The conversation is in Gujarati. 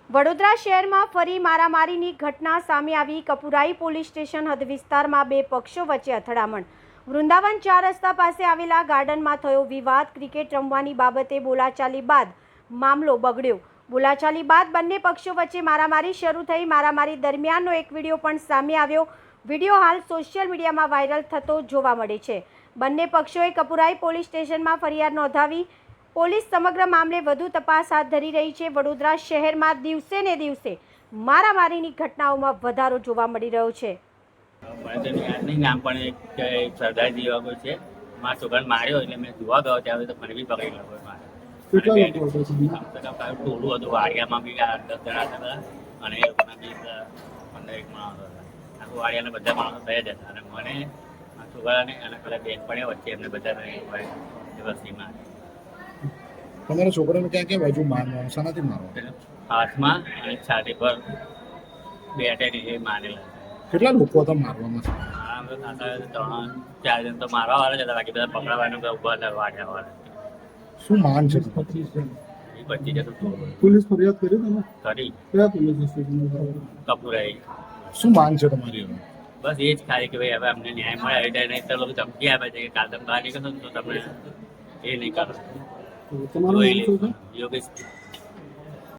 વડોદરા શહેરમાં ફરી મારામારીની ઘટના સામે આવી. કપુરાઈ પોલીસ સ્ટેશન હદ વિસ્તારમાં બે પક્ષો વચ્ચે અથડામણ. વૃંદાવન 4 રસ્તા પાસે આવેલા ગાર્ડનમાં થયો વિવાદ. ક્રિકેટ રમવાની બાબતે બોલાચાલી બાદ મામલો બગડ્યો. બોલાચાલી બાદ બંને પક્ષો વચ્ચે મારામારી શરૂ થઈ. મારામારી દરમિયાનનો એક વિડીયો પણ સામે આવ્યો. વિડીયો હાલ સોશિયલ મીડિયામાં વાયરલ થતો જોવા મળે છે. બંને પક્ષોએ કપુરાઈ પોલીસ સ્ટેશનમાં ફરિયાદ નોંધાવી. પોલીસ સમગ્ર મામલે વધુ તપાસ હાથ ધરી રહી છે. વડોદરા શહેરમાં દિવસે ને દિવસે મારામારીની ઘટનાઓમાં વધારો જોવા મળી રહ્યો છે. નામ પણ એક સરદારજી વાગો છે. મારા છોકરાને માર્યો એટલે મેં જોવા ગયો ત્યારે તો મને બી પકડી ગયો. ટોળું હતું વાડિયામાં બી 10 જણા હતા અને એ લોકોના બી 15-1 માણસો હતા. આખું વાડિયાના બધા માણસો થયા જ હતા અને મને મારા છોકરાને અને પેલા બેન પણ વચ્ચે એમને બધા વસ્તીમાં તમારા છોકરાને ક્યાં ક્યાં બાજુ મારવાનું શાનાથી મારવાનું? હાથમાં અને છાતી પર બેટે મારેલા. કેટલા લોકો હતા મારવામાં? 3-4 જણ તો મારવા વાળા જ હતા, બાકી બધા પકડવાનું ઉભા હતા વાડિયા વાળા. શું માંગ છે? એ બચી જતું. પોલીસ ફરિયાદ કરી તમે? કરી કયા પોલીસ સ્ટેશન? કપુરાઈ. શું માંગ છે તમારી? બસ એ જ ખાલી કે ભાઈ હવે અમને ન્યાય મળે. એટલે નહીં તો લોકો ધમકી આપે છે કે કાલ તમે બહાર નીકળશો તો તમે એ નહીં કરો. તમારું નામ શું છે? યોગેશ.